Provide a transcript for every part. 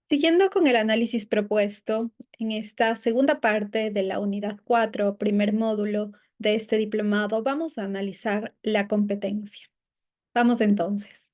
Siguiendo con el análisis propuesto, en esta segunda parte de la unidad 4, primer módulo de este diplomado, vamos a analizar la competencia. Vamos entonces.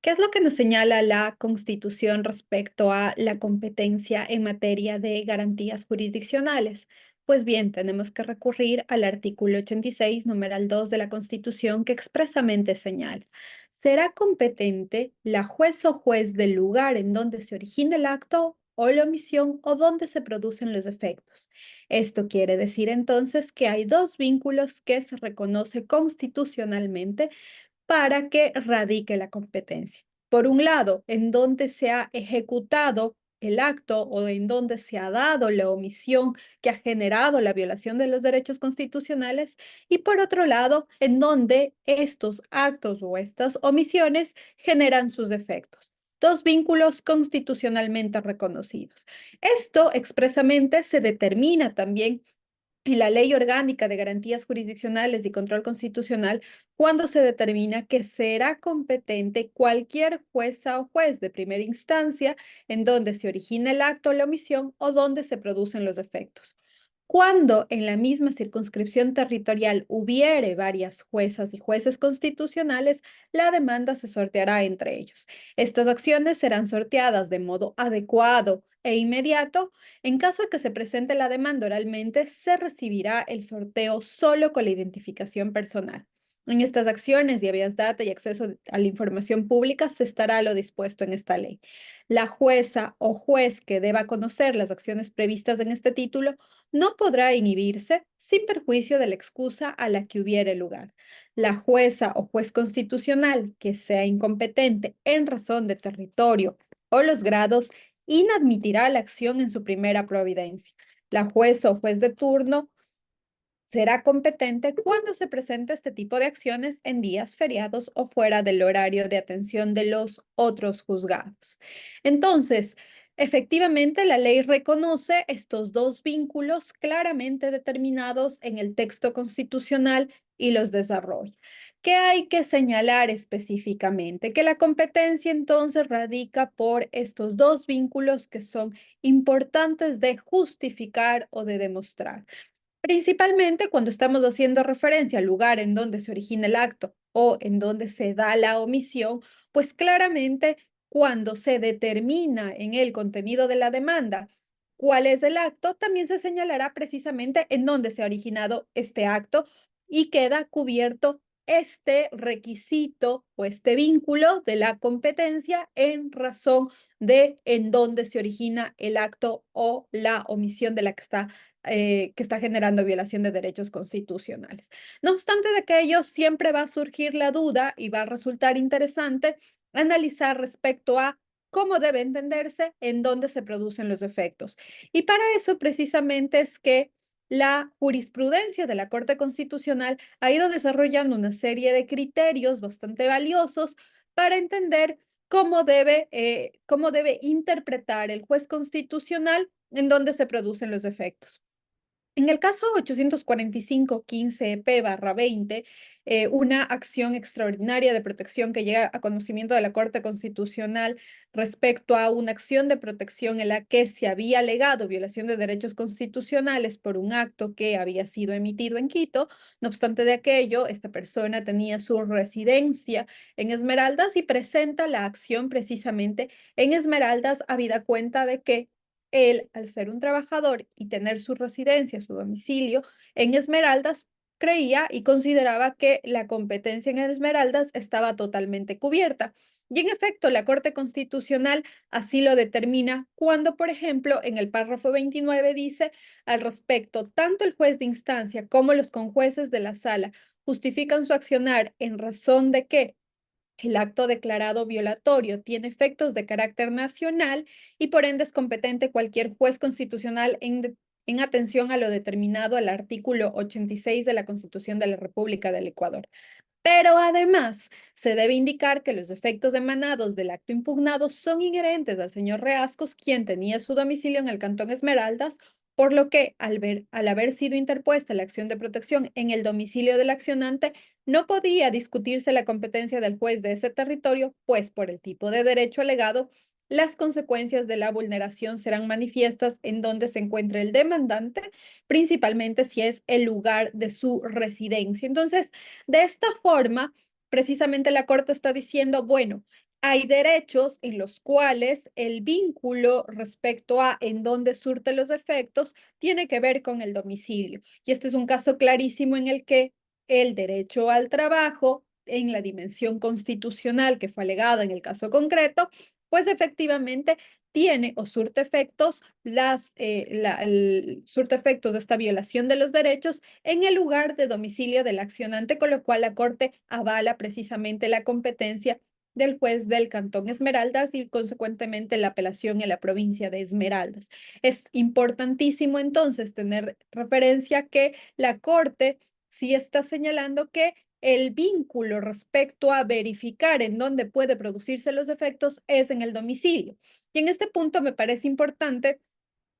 ¿Qué es lo que nos señala la Constitución respecto a la competencia en materia de garantías jurisdiccionales? Pues bien, tenemos que recurrir al artículo 86, numeral 2 de la Constitución, que expresamente señala: será competente la juez o juez del lugar en donde se origina el acto o la omisión o donde se producen los efectos. Esto quiere decir entonces que hay dos vínculos que se reconoce constitucionalmente para que radique la competencia. Por un lado, en donde se ha ejecutado el acto o en donde se ha dado la omisión que ha generado la violación de los derechos constitucionales, y por otro lado, en donde estos actos o estas omisiones generan sus efectos. Dos vínculos constitucionalmente reconocidos. Esto expresamente se determina también en la Ley Orgánica de Garantías Jurisdiccionales y Control Constitucional, cuando se determina que será competente cualquier jueza o juez de primera instancia en donde se origina el acto o la omisión o donde se producen los efectos. Cuando en la misma circunscripción territorial hubiere varias juezas y jueces constitucionales, la demanda se sorteará entre ellos. Estas acciones serán sorteadas de modo adecuado e inmediato. En caso de que se presente la demanda oralmente, se recibirá el sorteo solo con la identificación personal. En estas acciones de habeas data y acceso a la información pública se estará lo dispuesto en esta ley. La jueza o juez que deba conocer las acciones previstas en este título no podrá inhibirse sin perjuicio de la excusa a la que hubiere lugar. La jueza o juez constitucional que sea incompetente en razón de territorio o los grados inadmitirá la acción en su primera providencia. La jueza o juez de turno será competente cuando se presente este tipo de acciones en días feriados o fuera del horario de atención de los otros juzgados. Entonces, efectivamente, la ley reconoce estos dos vínculos claramente determinados en el texto constitucional y los desarrolla. ¿Qué hay que señalar específicamente? Que la competencia entonces radica por estos dos vínculos que son importantes de justificar o de demostrar. Principalmente cuando estamos haciendo referencia al lugar en donde se origina el acto o en donde se da la omisión, pues claramente cuando se determina en el contenido de la demanda cuál es el acto, también se señalará precisamente en dónde se ha originado este acto y queda cubierto este requisito o este vínculo de la competencia en razón de en dónde se origina el acto o la omisión de la que está generando violación de derechos constitucionales. No obstante de aquello, siempre va a surgir la duda y va a resultar interesante analizar respecto a cómo debe entenderse en dónde se producen los efectos. Y para eso precisamente es que la jurisprudencia de la Corte Constitucional ha ido desarrollando una serie de criterios bastante valiosos para entender cómo debe interpretar el juez constitucional en dónde se producen los efectos. En el caso 845-15P/20, una acción extraordinaria de protección que llega a conocimiento de la Corte Constitucional respecto a una acción de protección en la que se había alegado violación de derechos constitucionales por un acto que había sido emitido en Quito. No obstante de aquello, esta persona tenía su residencia en Esmeraldas y presenta la acción precisamente en Esmeraldas, habida cuenta de que él, al ser un trabajador y tener su residencia, su domicilio en Esmeraldas, creía y consideraba que la competencia en Esmeraldas estaba totalmente cubierta. Y en efecto, la Corte Constitucional así lo determina cuando, por ejemplo, en el párrafo 29 dice al respecto: tanto el juez de instancia como los conjueces de la sala justifican su accionar en razón de que el acto declarado violatorio tiene efectos de carácter nacional y por ende es competente cualquier juez constitucional en atención a lo determinado al artículo 86 de la Constitución de la República del Ecuador. Pero además, se debe indicar que los efectos emanados del acto impugnado son inherentes al señor Reascos, quien tenía su domicilio en el Cantón Esmeraldas, por lo que al haber sido interpuesta la acción de protección en el domicilio del accionante, no podía discutirse la competencia del juez de ese territorio, pues por el tipo de derecho alegado, las consecuencias de la vulneración serán manifiestas en donde se encuentre el demandante, principalmente si es el lugar de su residencia. Entonces, de esta forma, precisamente la Corte está diciendo, bueno, hay derechos en los cuales el vínculo respecto a en dónde surte los efectos tiene que ver con el domicilio. Y este es un caso clarísimo en el que el derecho al trabajo, en la dimensión constitucional que fue alegada en el caso concreto, pues efectivamente tiene o surte efectos, surte efectos de esta violación de los derechos en el lugar de domicilio del accionante, con lo cual la Corte avala precisamente la competencia del juez del Cantón Esmeraldas y consecuentemente la apelación en la provincia de Esmeraldas. Es importantísimo entonces tener referencia que la Corte sí está señalando que el vínculo respecto a verificar en dónde puede producirse los efectos es en el domicilio. Y en este punto me parece importante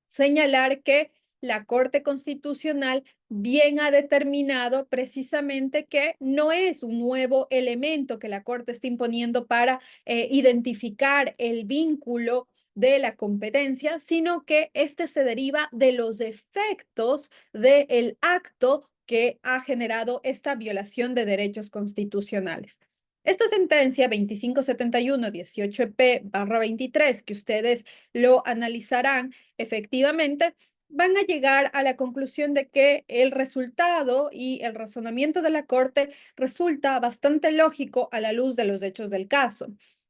señalar que la Corte Constitucional bien ha determinado precisamente que no es un nuevo elemento que la Corte está imponiendo para identificar el vínculo de la competencia, sino que este se deriva de los efectos del acto que ha generado esta violación de derechos constitucionales. Esta sentencia 2571-18P/23, que ustedes lo analizarán, efectivamente, van a llegar a la conclusión de que el resultado y el razonamiento de la Corte resulta bastante lógico a la luz de los hechos del caso.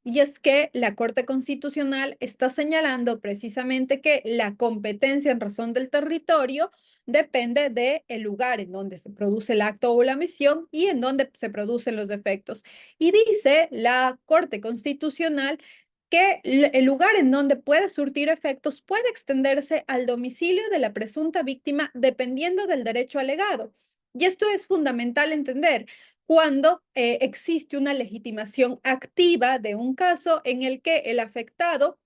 Y es que la Corte Constitucional está señalando precisamente que la competencia en razón del territorio depende del lugar en donde se produce el acto o la omisión y en donde se producen los efectos. Y dice la Corte Constitucional que el lugar en donde puede surtir efectos puede extenderse al domicilio de la presunta víctima dependiendo del derecho alegado. Y esto es fundamental entender cuando existe una legitimación activa de un caso en el que el afectado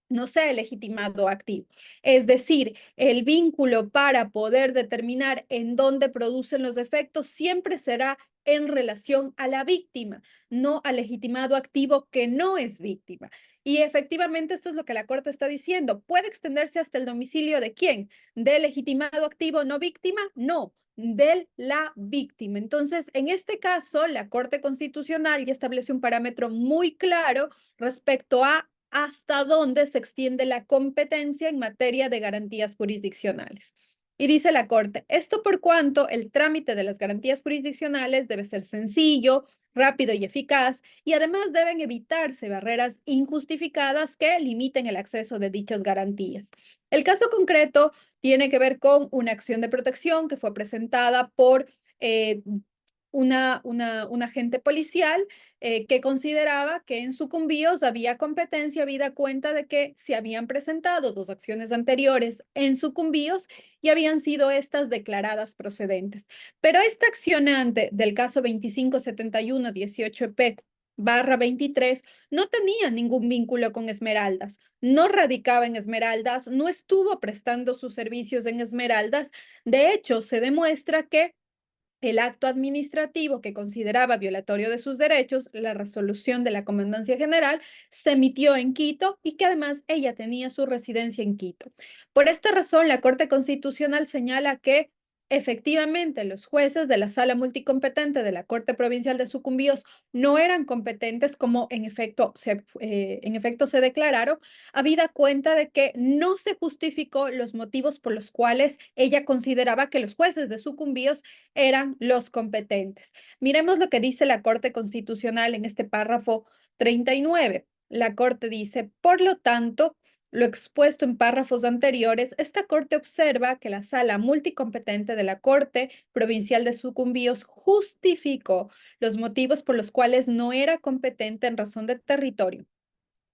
no sea legitimado activo. Es decir, el vínculo para poder determinar en dónde producen los efectos siempre será en relación a la víctima, no al legitimado activo que no es víctima. Y efectivamente esto es lo que la Corte está diciendo. ¿Puede extenderse hasta el domicilio de quién? ¿Del legitimado activo no víctima? No, de la víctima. Entonces, en este caso, la Corte Constitucional ya establece un parámetro muy claro respecto a hasta dónde se extiende la competencia en materia de garantías jurisdiccionales. Y dice la Corte, esto por cuanto el trámite de las garantías jurisdiccionales debe ser sencillo, rápido y eficaz, y además deben evitarse barreras injustificadas que limiten el acceso de dichas garantías. El caso concreto tiene que ver con una acción de protección que fue presentada por un agente policial que consideraba que en sucumbíos había competencia, habida cuenta de que se habían presentado dos acciones anteriores en sucumbíos y habían sido estas declaradas procedentes. Pero esta accionante del caso 2571-18P/23 no tenía ningún vínculo con Esmeraldas, no radicaba en Esmeraldas, no estuvo prestando sus servicios en Esmeraldas. De hecho, se demuestra que el acto administrativo que consideraba violatorio de sus derechos, la resolución de la Comandancia General, se emitió en Quito y que además ella tenía su residencia en Quito. Por esta razón, la Corte Constitucional señala que efectivamente los jueces de la Sala Multicompetente de la Corte Provincial de Sucumbíos no eran competentes como en efecto se declararon, habida cuenta de que no se justificó los motivos por los cuales ella consideraba que los jueces de Sucumbíos eran los competentes. Miremos lo que dice la Corte Constitucional en este párrafo 39. La Corte dice, por lo tanto, lo expuesto en párrafos anteriores, esta Corte observa que la Sala Multicompetente de la Corte Provincial de Sucumbíos justificó los motivos por los cuales no era competente en razón de territorio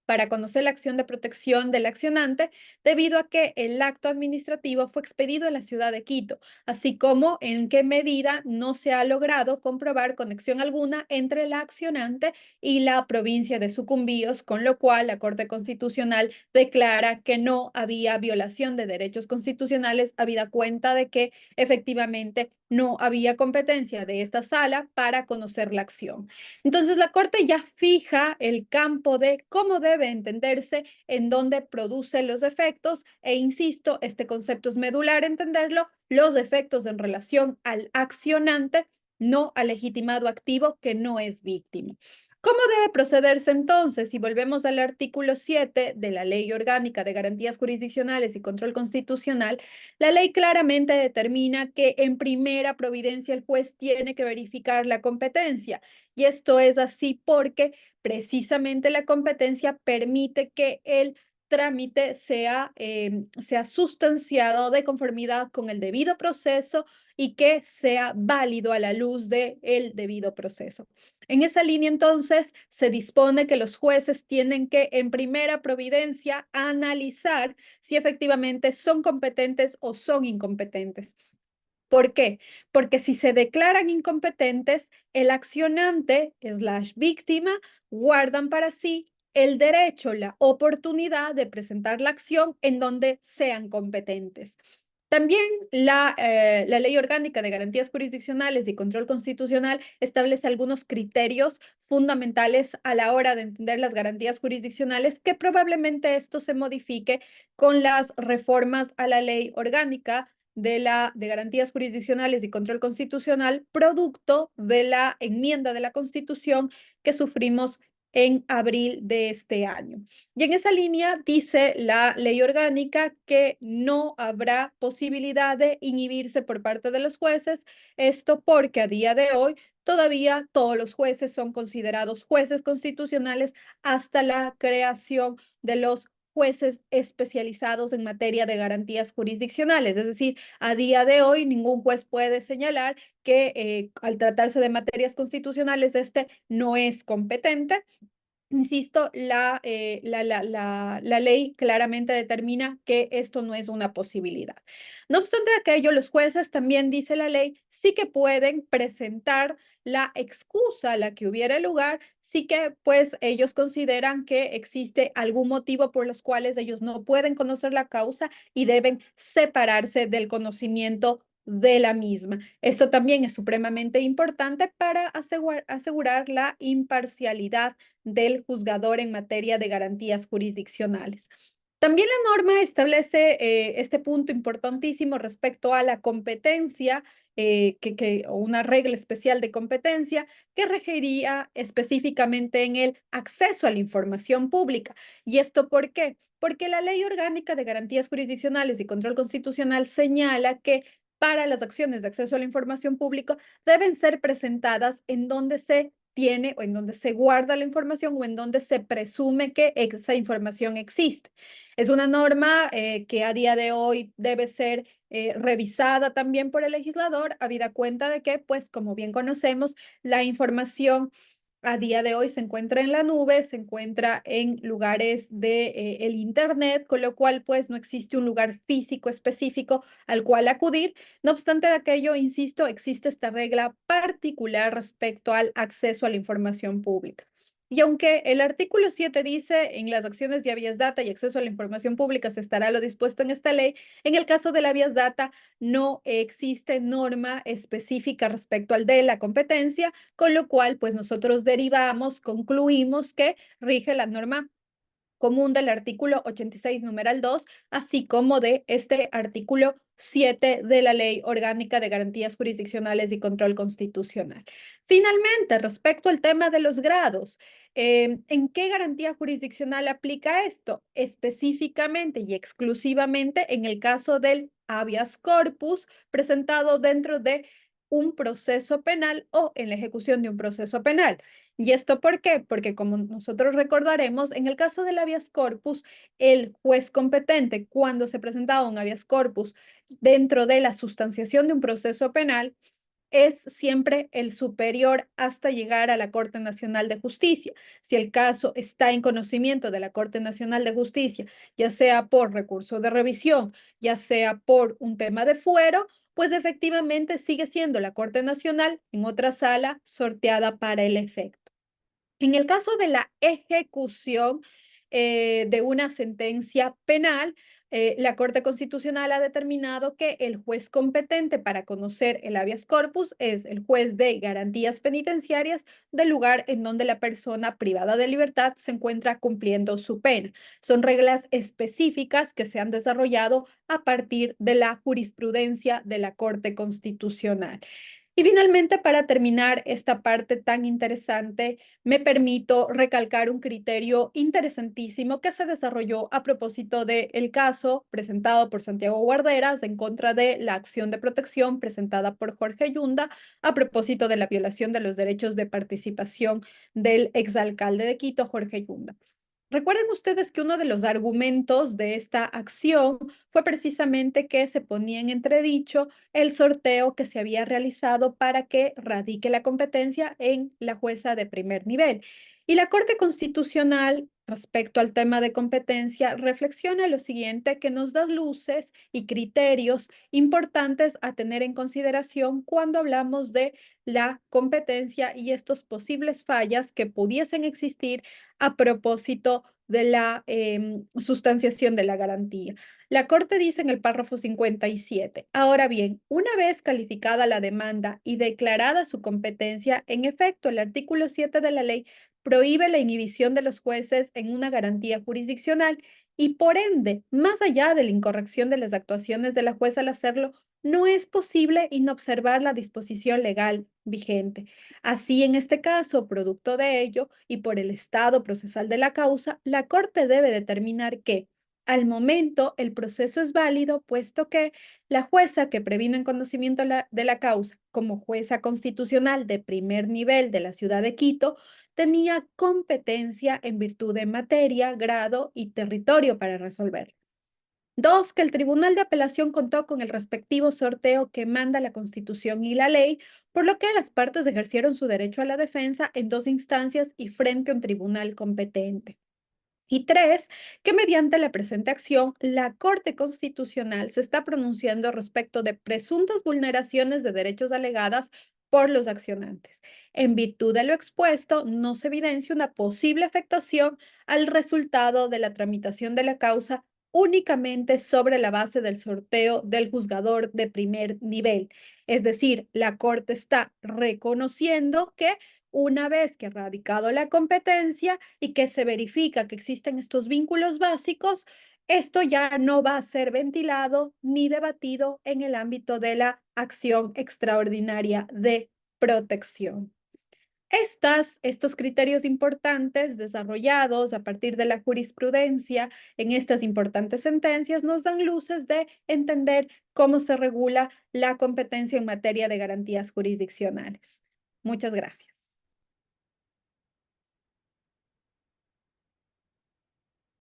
para conocer la acción de protección del accionante debido a que el acto administrativo fue expedido en la ciudad de Quito, así como en qué medida no se ha logrado comprobar conexión alguna entre el accionante y la provincia de Sucumbíos, con lo cual la Corte Constitucional declara que no había violación de derechos constitucionales, habida cuenta de que efectivamente no había competencia de esta sala para conocer la acción. Entonces, la Corte ya fija el campo de cómo debe entenderse, en dónde produce los efectos, e insisto, este concepto es medular entenderlo, los efectos en relación al accionante, no al legitimado activo que no es víctima. ¿Cómo debe procederse entonces? Si volvemos al artículo 7 de la Ley Orgánica de Garantías Jurisdiccionales y Control Constitucional, la ley claramente determina que en primera providencia el juez tiene que verificar la competencia. Y esto es así porque precisamente la competencia permite que el trámite sea sustanciado de conformidad con el debido proceso y que sea válido a la luz del debido proceso. En esa línea, entonces, se dispone que los jueces tienen que, en primera providencia, analizar si efectivamente son competentes o son incompetentes. ¿Por qué? Porque si se declaran incompetentes, el accionante slash víctima guardan para sí el derecho, la oportunidad de presentar la acción en donde sean competentes. También la Ley Orgánica de Garantías Jurisdiccionales y Control Constitucional establece algunos criterios fundamentales a la hora de entender las garantías jurisdiccionales, que probablemente esto se modifique con las reformas a la Ley Orgánica de Garantías Jurisdiccionales y Control Constitucional, producto de la enmienda de la Constitución que sufrimos en abril de este año. Y en esa línea dice la ley orgánica que no habrá posibilidad de inhibirse por parte de los jueces, esto porque a día de hoy todavía todos los jueces son considerados jueces constitucionales hasta la creación de los jueces especializados en materia de garantías jurisdiccionales. Es decir, a día de hoy ningún juez puede señalar que al tratarse de materias constitucionales, este no es competente. Insisto, la ley claramente determina que esto no es una posibilidad. No obstante aquello, los jueces, también dice la ley, sí que pueden presentar la excusa a la que hubiera lugar, sí que pues ellos consideran que existe algún motivo por los cuales ellos no pueden conocer la causa y deben separarse del conocimiento de la misma. Esto también es supremamente importante para asegurar la imparcialidad del juzgador en materia de garantías jurisdiccionales. También la norma establece este punto importantísimo respecto a la competencia, o una regla especial de competencia que regiría específicamente en el acceso a la información pública. ¿Y esto por qué? Porque la Ley Orgánica de Garantías Jurisdiccionales y Control Constitucional señala que para las acciones de acceso a la información pública deben ser presentadas en donde se tiene o en donde se guarda la información o en donde se presume que esa información existe. Es una norma que a día de hoy debe ser revisada también por el legislador, habida cuenta de que, pues, como bien conocemos, la información a día de hoy se encuentra en la nube, se encuentra en lugares de el Internet, con lo cual pues no existe un lugar físico específico al cual acudir. No obstante de aquello, insisto, existe esta regla particular respecto al acceso a la información pública. Y aunque el artículo 7 dice en las acciones de habeas data y acceso a la información pública se estará lo dispuesto en esta ley, en el caso de la habeas data no existe norma específica respecto al de la competencia, con lo cual pues nosotros derivamos, concluimos que rige la norma común del artículo 86, numeral 2, así como de este artículo 7 de la Ley Orgánica de Garantías Jurisdiccionales y Control Constitucional. Finalmente, respecto al tema de los grados, ¿en qué garantía jurisdiccional aplica esto? Específicamente y exclusivamente en el caso del habeas corpus presentado dentro de un proceso penal o en la ejecución de un proceso penal. ¿Y esto por qué? Porque como nosotros recordaremos, en el caso del habeas corpus, el juez competente, cuando se presentaba un habeas corpus dentro de la sustanciación de un proceso penal, es siempre el superior hasta llegar a la Corte Nacional de Justicia. Si el caso está en conocimiento de la Corte Nacional de Justicia, ya sea por recurso de revisión, ya sea por un tema de fuero, pues efectivamente sigue siendo la Corte Nacional en otra sala sorteada para el efecto. En el caso de la ejecución, de una sentencia penal, la Corte Constitucional ha determinado que el juez competente para conocer el habeas corpus es el juez de garantías penitenciarias del lugar en donde la persona privada de libertad se encuentra cumpliendo su pena. Son reglas específicas que se han desarrollado a partir de la jurisprudencia de la Corte Constitucional. Y finalmente, para terminar esta parte tan interesante, me permito recalcar un criterio interesantísimo que se desarrolló a propósito del caso presentado por Santiago Guarderas en contra de la acción de protección presentada por Jorge Yunda a propósito de la violación de los derechos de participación del exalcalde de Quito, Jorge Yunda. Recuerden ustedes que uno de los argumentos de esta acción fue precisamente que se ponía en entredicho el sorteo que se había realizado para que radique la competencia en la jueza de primer nivel. Y la Corte Constitucional, respecto al tema de competencia, reflexiona lo siguiente, que nos da luces y criterios importantes a tener en consideración cuando hablamos de la competencia y estos posibles fallas que pudiesen existir a propósito de la sustanciación de la garantía. La Corte dice en el párrafo 57, ahora bien, una vez calificada la demanda y declarada su competencia, en efecto, el artículo 7 de la ley prohíbe la inhibición de los jueces en una garantía jurisdiccional y por ende, más allá de la incorrección de las actuaciones de la jueza al hacerlo, no es posible inobservar la disposición legal vigente. Así, en este caso, producto de ello y por el estado procesal de la causa, la Corte debe determinar que, al momento, el proceso es válido, puesto que la jueza que previno en conocimiento de la causa como jueza constitucional de primer nivel de la ciudad de Quito tenía competencia en virtud de materia, grado y territorio para resolver. Dos, que el Tribunal de Apelación contó con el respectivo sorteo que manda la Constitución y la ley, por lo que las partes ejercieron su derecho a la defensa en dos instancias y frente a un tribunal competente. Y tres, que mediante la presente acción, la Corte Constitucional se está pronunciando respecto de presuntas vulneraciones de derechos alegadas por los accionantes. En virtud de lo expuesto, no se evidencia una posible afectación al resultado de la tramitación de la causa únicamente sobre la base del sorteo del juzgador de primer nivel. Es decir, la Corte está reconociendo que una vez que ha radicado la competencia y que se verifica que existen estos vínculos básicos, esto ya no va a ser ventilado ni debatido en el ámbito de la acción extraordinaria de protección. Estos criterios importantes desarrollados a partir de la jurisprudencia en estas importantes sentencias nos dan luces de entender cómo se regula la competencia en materia de garantías jurisdiccionales. Muchas gracias.